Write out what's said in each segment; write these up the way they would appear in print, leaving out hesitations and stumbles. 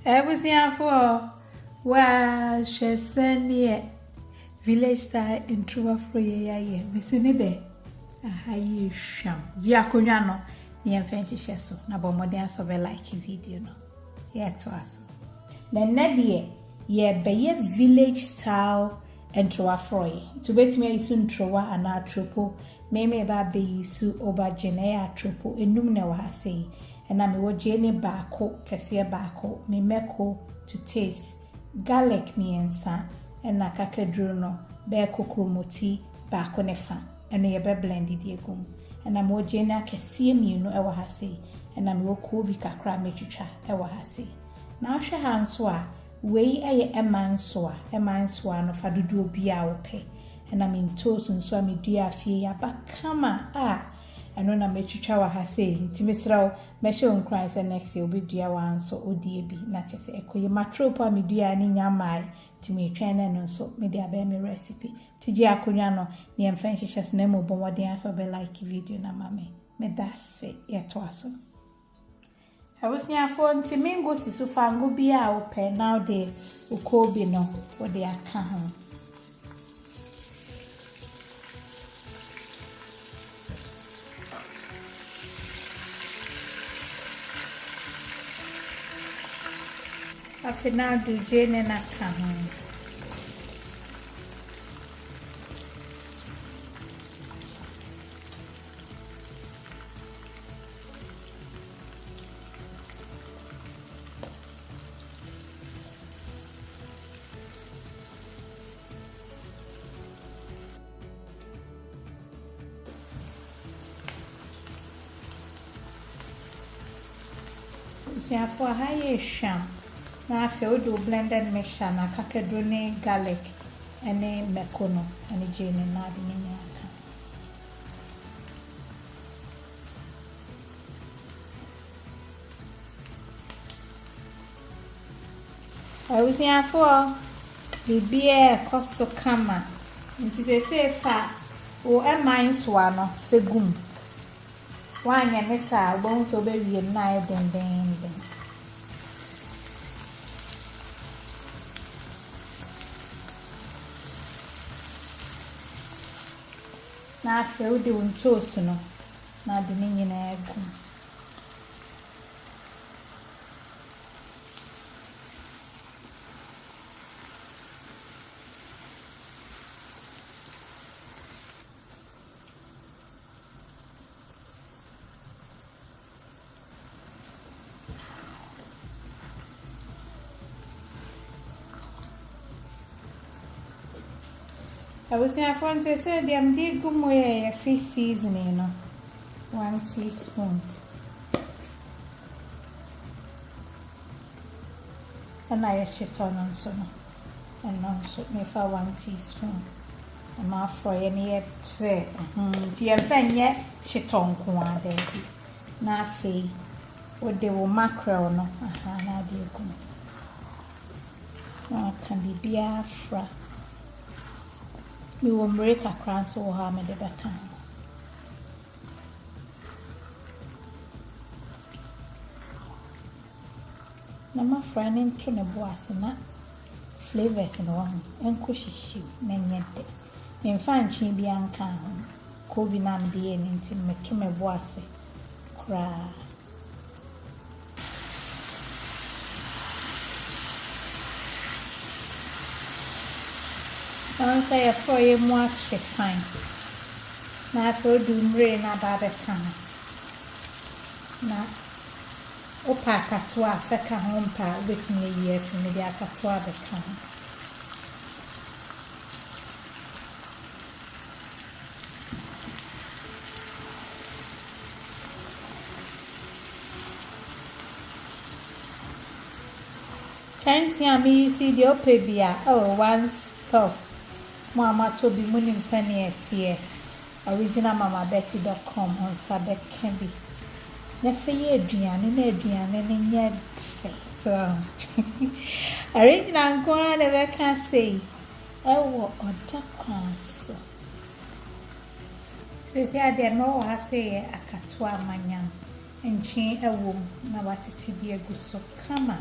Ebusiafo wa shesenie village style intro afro ye mesini de ahaye sham ji akonwa no ne mfen hihye so na bo modern so be like video no ye to aso na nade ye beye village style intro afro ye to betime isu intro wa ana tropo meme ba be isu aubergine ya tropo enum ne wa hase and I'm wojene bako, kesiye bako, me meko to taste, garlic miensa, and na kakedru no, be kukrumoti bako nefa, and ye be blended yegum. And I'm wojene kesiye miuno ewa hase, and I'm wokubi kakra mechucha ewa hase. Now she hanswa, we aye emanswa no fadudu obiya ope, and I'm in toast and so I'm idea fie ya bakama eno na mechucha wa hase nti mesrawo mehye onkran se next year obedua wan so odie bi na chese ekoye matropo amedua ni nyamai ti metwen na no so me dia be me recipe ti ji akonwa no ne emfa nhihye so na mo bomoden aso be like video na mame me dase yeto aso Abusiafo nti mingo sisu fango bia ope now de ukobi no wo de aka ho Afinal do jene na kaho. Abusiafo haye sham. Na afi do blended mixture na kakedro ne garlic ene mekono ene jene na de nyanya aka Abusiafo bibie koso kama nti se fa o eman so ano fegum wanya ne sa bon so be wie na e den na afi udi untosu no na de nyina egu Abusiafo nti se dem di gumo ye fish seasoning no 1 teaspoon ana ye shito no so no and so me fa 1 teaspoon ama fro ye ne ye tre nti ye fenye shito nko ade bi na afi wo de wo mackerel no na de gumo na kan bibia fra mi wo mreka kranso wo ha me de beka na ma frani nto ne boase na flavors no ho enko hihyi na nyede me mfa nchi bia nka ho ko bi na me de ni nti me to me boase kra Once I for you more check fine. Now for do rain about the time. Now, opa katua feka home pa with me year for me the katua the time. Chance ya me see the opebia one stop. Mama Toby Munim Sani etie originalmamabetty.com on Sabek Kembi. Nefe ye aduane ne nye se. So original kwa na be kan say ewo oda kwan so. Se ade no wa say akatoa manyam. Enchi ewo na watiti bi aguso kama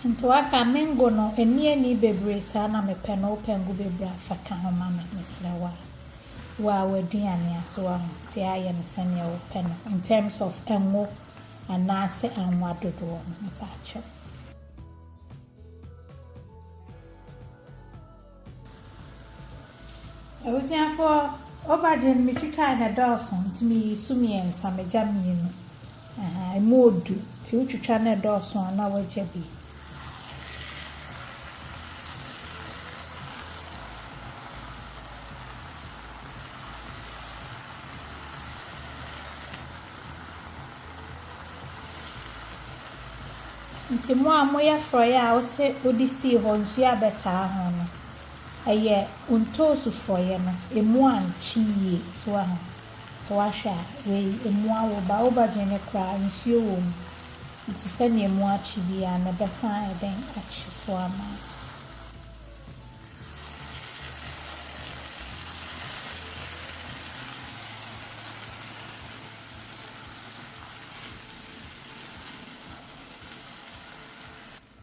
Nto aka mango no eni bebre sa na mepe no pengu bebre afaka ho ma me mesra wa waduane aso wa ti aye ne sane wo pe no in terms of enwo anase anwa dodo no me pa che. I was here for aubergine me twitwa na dawson ti me sumi ensa me jamie no. Modu ti twitwa na dawson na waje bi. Nti mo a moya froye a wo se odisi ho nsu abeta ho no. Aye untosu froye no emu anchi so a so ahwa we emu awo ba aubergine kra nsuo wo mu. Nti se ne emu achi bia na besa eden achi so ama.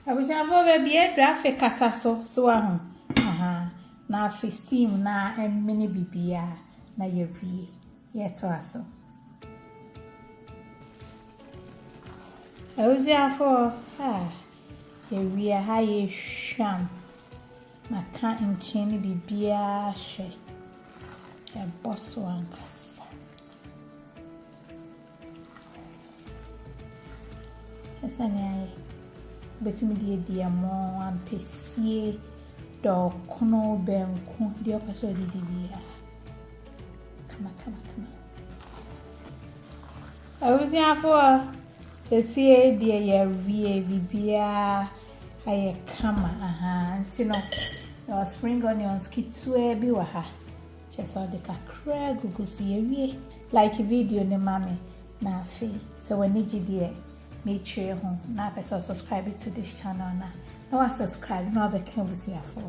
I was never be a graphic cataso, so na fi steam na mini bibia na yevi yeto aso. I was there for yevi a high sham. Na can't in chini bibia she a boss one cassa. Yes, I betimi die mo ampesie do kono benku die opaso didi bia kama I was here for pesie die ya wie bibia aye kama ntino your spring onions kitwe bi wa ha chesa de kakra gugusi ye wie like video ne mame na afi so when you die make sure you subscribe to this channel now. Subscribe, no other can be here for.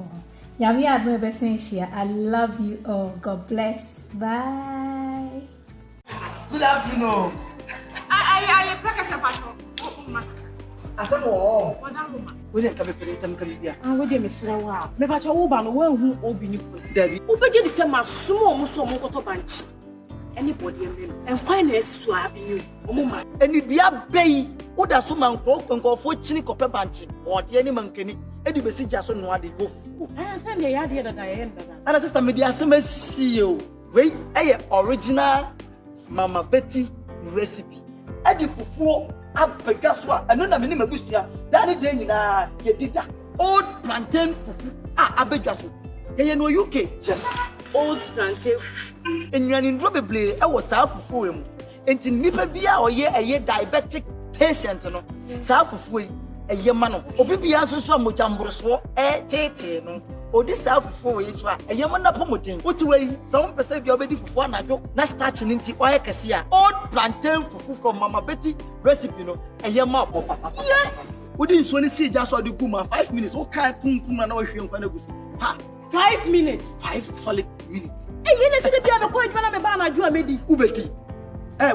Yami adme besen share. I love you all. God bless. Bye. Good afternoon. I practice a passion. Asamo. We dey come bia. We dey mesra wa. Me ba cha wo ba no wa hu obi ni kosi. Dabi. Wo beje di se masomo mo so mo koto banchi. Anybody em. Enkwan na esisu abi omo ma. Eni bia bei. Oda so man nkofo chini kope banchi. Ode ani mankani. Edi besi ja so no ade go fu. Send the yard that I am. Ana sister me dia asema CEO. We original Mama Betty recipe. Edi fufuo abega so a eno na me ni mabusua. Dani de nyina ye dida. Old plantain fufu abega so. Ye no UK. Yes. Old plantain. Enwani ndro beble wo saa fufu emu. Enti nipa bia oye diabetic patient no. Saa fufu eye ma no. Obi bia so so amojambroso tete no. Odi saa fufu yi so a eye ma na pomodin. Wuti wei, some person bia obedi fufu anajo na starch ni nti oye kese a. Old plantain fufu from Mama Betty recipe no. Eye ma obo papa. Wodi nso ni si ja so di guma 5 minutes. O kan kunkum na wo hwe nkwa na gusu. Ha. 5 minutes. 5 solid minutes. You need to be on the point when I'm a banana. You are made. Ubeti.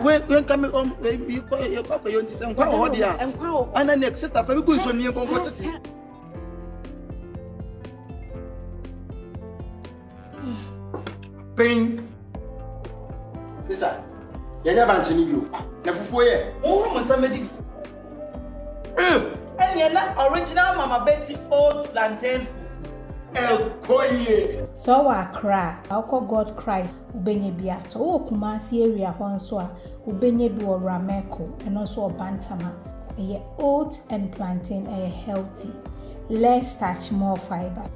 When come you call your papa, you say, "How old are you?" And then next sister, family goes on me and competitive. Pain. Sister, you never answer you. Never for you. Oh, somebody. And you're not original Mama Betty old plantain. So wa cry, I'll God Christ, ubenye biato. O Kumasi area honsoa, ubenye bi o Rameko, and also a bantama. A oat and plantain are healthy, less starch, more fiber.